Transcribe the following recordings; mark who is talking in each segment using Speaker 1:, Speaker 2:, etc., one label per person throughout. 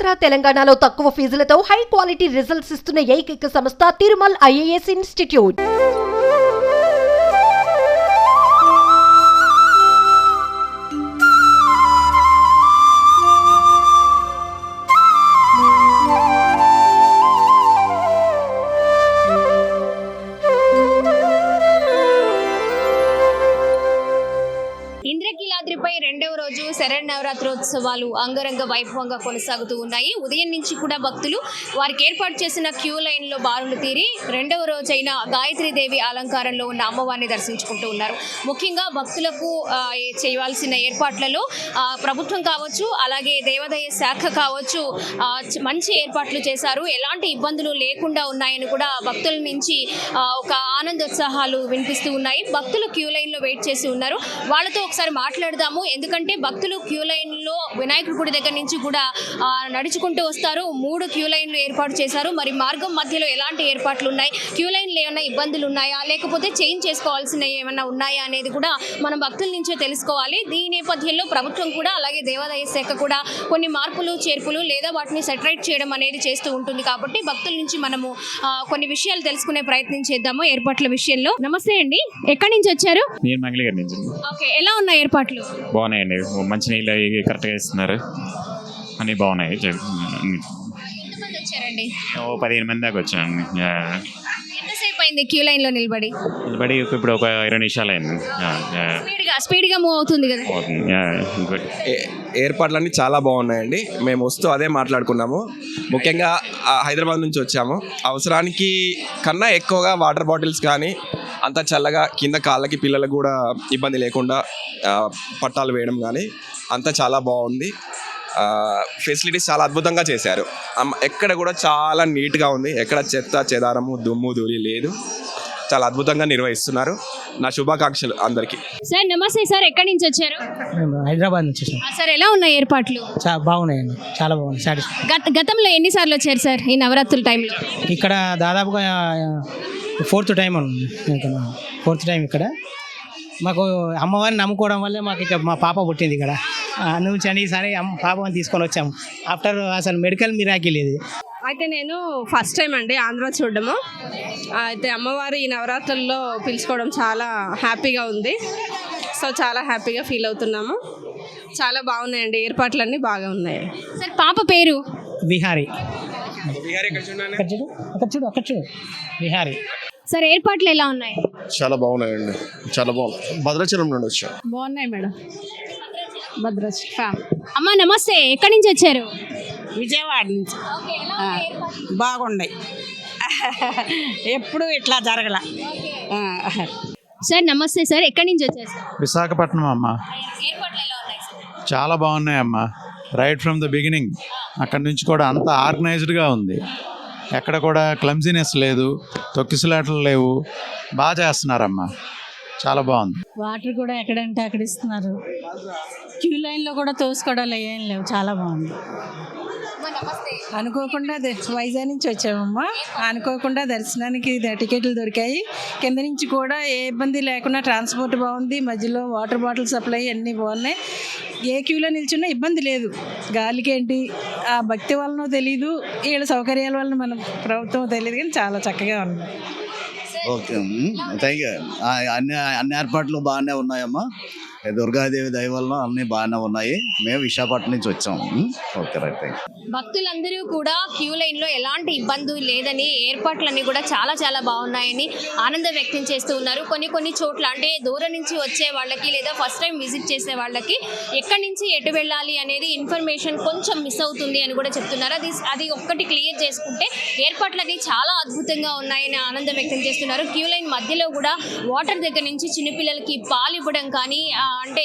Speaker 1: ఆంధ్ర తెలంగాణలో తక్కువ ఫీజులతో high quality results ఇస్తున్న ఏకైక సంస్థ తిరుమల్ IAS ఇన్స్టిట్యూట్.
Speaker 2: ఇంద్రకీలాద్రిపై రెండవ రోజు శరన్నవరాత్రోత్సవాలు అంగరంగ వైభవంగా కొనసాగుతూ ఉన్నాయి. ఉదయం నుంచి కూడా భక్తులు వారికి ఏర్పాటు చేసిన క్యూ లైన్లో బారులు తీరి రెండవ రోజైన గాయత్రీదేవి అలంకారంలో ఉన్న అమ్మవారిని దర్శించుకుంటూ ఉన్నారు. ముఖ్యంగా భక్తులకు చేయవలసిన ఏర్పాట్లలో ప్రభుత్వం కావచ్చు, అలాగే దేవాదాయ శాఖ కావచ్చు మంచి ఏర్పాట్లు చేశారు. ఎలాంటి ఇబ్బందులు లేకుండా ఉన్నాయని కూడా భక్తుల నుంచి ఒక ఆనందోత్సాహాలు వినిపిస్తూ ఉన్నాయి. భక్తులు క్యూ లైన్లో వెయిట్ చేసి ఉన్నారు. వాళ్ళతో ఒకసారి మాట్లాడదాము. ఎందుకంటే భక్తులు క్యూ లైన్లో వినాయకుడి గుడి దగ్గర నుంచి కూడా నడుచుకుంటూ వస్తారు. 3 క్యూ లైన్లు ఏర్పాటు చేశారు. మరి మార్గం మధ్యలో ఎలాంటి ఏర్పాట్లు ఉన్నాయి, క్యూ లైన్లు ఏమైనా ఇబ్బందులు ఉన్నాయా, లేకపోతే చేంజ్ చేసుకోవాల్సినవి ఏమైనా ఉన్నాయా అనేది కూడా మనం భక్తుల నుంచే తెలుసుకోవాలి. దీని నేపథ్యంలో ప్రభుత్వం కూడా అలాగే దేవాదాయ శాఖ కూడా కొన్ని మార్పులు చేర్పులు లేదా వాటిని సెటరైట్ చేయడం అనేది చేస్తూ ఉంటుంది. కాబట్టి భక్తుల నుంచి మనము కొన్ని విషయాలు తెలుసుకునే ప్రయత్నం చేద్దాము ఏర్పాట్ల విషయంలో. నమస్తే అండి, ఎక్కడి నుంచి వచ్చారు?
Speaker 3: నేను మంగళగిరి నుంచి.
Speaker 2: ఓకే, ఎలా ఉన్నాయి ఏర్పాట్లు?
Speaker 3: బాగున్నాయండి, మంచి నీళ్ళు కరెక్ట్గా ఇస్తున్నారు, అన్నీ బాగున్నాయి.
Speaker 2: ఎంతమంది వచ్చారండి?
Speaker 3: 15 మంది దాకా వచ్చాను.
Speaker 2: ఎంతసేపు అయింది క్యూ లైన్లో నిలబడి?
Speaker 3: ఇప్పుడు ఒక 20 నిమిషాలు అయింది.
Speaker 2: స్పీడ్గా మూవ్ అవుతుంది కదా.
Speaker 4: ఏర్పాట్లన్నీ చాలా బాగున్నాయండి. మేము వస్తూ అదే మాట్లాడుకున్నాము. ముఖ్యంగా హైదరాబాద్ నుంచి వచ్చాము. అవసరానికి కన్నా ఎక్కువగా వాటర్ బాటిల్స్ కానీ అంతా చల్లగా కింద కాళ్ళకి పిల్లలకు కూడా ఇబ్బంది లేకుండా పట్టాలు వేయడం కానీ అంతా చాలా బాగుంది. ఫెసిలిటీస్ చాలా అద్భుతంగా చేశారు. ఎక్కడ కూడా చాలా నీట్గా ఉంది. ఎక్కడ చెత్త చెదారము దుమ్ము ధూళి లేదు. చాలా అద్భుతంగా నిర్వహిస్తున్నారు. నా శుభాకాంక్షలు అందరికీ.
Speaker 2: సార్ నమస్తే సార్, ఎక్కడి నుంచి వచ్చారు?
Speaker 5: హైదరాబాద్ నుంచి వచ్చాం.
Speaker 2: సార్ ఎలా ఉన్నాయి ఏర్పాట్లు?
Speaker 5: బాగున్నాయండి, చాలా బాగున్నాయి. సాటిస్ఫై.
Speaker 2: గతంలో ఎన్నిసార్లు వచ్చారు సార్ ఈ నవరాత్రుల టైంలో?
Speaker 5: ఇక్కడ దాదాపుగా 4th టైం ఉంది. 4th టైం ఇక్కడ. మాకు అమ్మవారిని నమ్ముకోవడం వల్లే మాకు ఇక్కడ మా పాప పుట్టింది ఇక్కడ. నుంచి అని ఈసారి పాపని తీసుకొని వచ్చాము. ఆఫ్టర్ అసలు మెడికల్ మిరాకిల్ ఇది.
Speaker 6: అయితే నేను ఫస్ట్ టైం అండి ఆంధ్ర చూడడము. అయితే అమ్మవారి ఈ నవరాత్రుల్లో పిలుచుకోవడం చాలా హ్యాపీగా ఉంది. సో చాలా హ్యాపీగా ఫీల్ అవుతున్నాము. చాలా బాగున్నాయండి, ఏర్పాట్లన్నీ బాగా ఉన్నాయి.
Speaker 2: సార్ పాప పేరు?
Speaker 5: విహారీ. అక్కడ చూడు విహారీ.
Speaker 2: సార్ ఏర్పాట్లు ఎలా ఉన్నాయి?
Speaker 7: చాలా బాగున్నాయండి, చాలా బాగుంది. భద్రాచలం నుండి వచ్చాం.
Speaker 6: బాగున్నాయి మేడం. భద్రాచలం.
Speaker 2: అమ్మ నమస్తే, ఎక్కడి నుంచి వచ్చారు?
Speaker 8: విజయవాడ నుంచి. బాగున్నాయి, ఎప్పుడు ఇట్లా జరగల.
Speaker 2: సార్ నమస్తే సార్, ఎక్కడి నుంచి వచ్చారు?
Speaker 9: విశాఖపట్నం అమ్మ. చాలా బాగున్నాయి అమ్మ, రైట్ ఫ్రమ్ ద బిగినింగ్. అక్కడి నుంచి కూడా అంత ఆర్గనైజ్డ్గా ఉంది. ఎక్కడ కూడా క్లమ్జీనెస్ లేదు, తొక్కిసలాటలు లేవు, బాగా చేస్తున్నారమ్మా, చాలా బాగుంది.
Speaker 8: వాటర్ కూడా ఎక్కడంటే అక్కడ ఇస్తున్నారు. క్యూ లైన్లో కూడా తోసుకోవడాలు ఏం లేవు, చాలా బాగుంది. అనుకోకుండా వైజాగ్ నుంచి వచ్చామమ్మా. అనుకోకుండా దర్శనానికి టికెట్లు దొరికాయి. కింద నుంచి కూడా ఏ ఇబ్బంది లేకుండా ట్రాన్స్పోర్ట్ బాగుంది. మధ్యలో వాటర్ బాటిల్ సప్లై అన్నీ బాగున్నాయి. ఏ క్యూలో నిల్చున్నా ఇబ్బంది లేదు. గాలికి ఏంటి ఆ భక్తి వలన తెలీదు, వీళ్ళ సౌకర్యాల వలన మన ప్రభుత్వం తెలియదు, కానీ చాలా చక్కగా ఉంది.
Speaker 10: Okay, thank you. అన్ని ఏర్పాట్లు బాగానే ఉన్నాయమ్మా. దుర్గాదేవి దయ వలన అన్నీ బాగానే ఉన్నాయి. మేము విశాఖపట్నం నుంచి వచ్చాము. Okay, right, thank you.
Speaker 2: భక్తులందరూ కూడా క్యూ లైన్లో ఎలాంటి ఇబ్బంది లేదని, ఏర్పాట్లన్నీ కూడా చాలా చాలా బాగున్నాయని ఆనందం వ్యక్తం చేస్తూ ఉన్నారు. కొన్ని చోట్ల అంటే దూరం నుంచి వచ్చే వాళ్ళకి లేదా ఫస్ట్ టైం విజిట్ చేసే వాళ్ళకి ఎక్కడి నుంచి ఎటు వెళ్ళాలి అనేది ఇన్ఫర్మేషన్ కొంచెం మిస్ అవుతుంది అని కూడా చెప్తున్నారు. అది ఒక్కటి క్లియర్ చేసుకుంటే ఏర్పాట్లన్నీ చాలా అద్భుతంగా ఉన్నాయని ఆనందం వ్యక్తం చేస్తున్నారు. క్యూ లైన్ మధ్యలో కూడా వాటర్ దగ్గర నుంచి చిన్నపిల్లలకి పాలు ఇవ్వడం కానీ, అంటే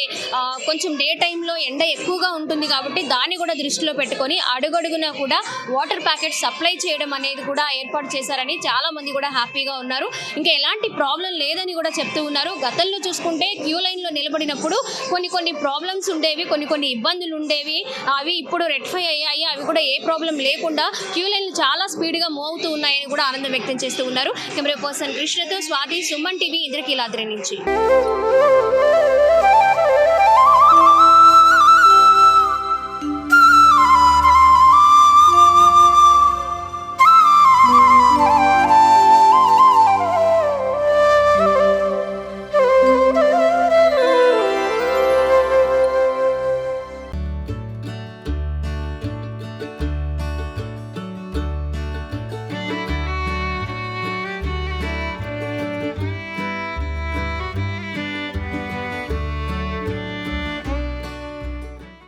Speaker 2: కొంచెం డే టైంలో ఎండ ఎక్కువగా ఉంటుంది కాబట్టి దాన్ని కూడా దృష్టిలో పెట్టుకొని అడుగడుగునా కూడా వాటర్ ప్యాకెట్ సప్లై చేయడం అనేది కూడా ఏర్పాటు చేశారని చాలా మంది కూడా హ్యాపీగా ఉన్నారు. ఇంకా ఎలాంటి ప్రాబ్లం లేదని కూడా చెప్తూ ఉన్నారు. గతంలో చూసుకుంటే క్యూ లైన్లో నిలబడినప్పుడు కొన్ని ప్రాబ్లమ్స్ ఉండేవి, కొన్ని ఇబ్బందులు ఉండేవి. అవి ఇప్పుడు రెక్టిఫై అయ్యాయి. అవి కూడా ఏ ప్రాబ్లం లేకుండా క్యూ లైన్లు చాలా స్పీడ్గా మూవ్ అవుతూ ఉన్నాయని కూడా ఆనందం వ్యక్తం చేస్తూ ఉన్నారు. కెమెరా పర్సన్ కృష్ణతో స్వాతి, సుమన్ టీవీ, ఇంద్రకీలాద్రి నుంచి.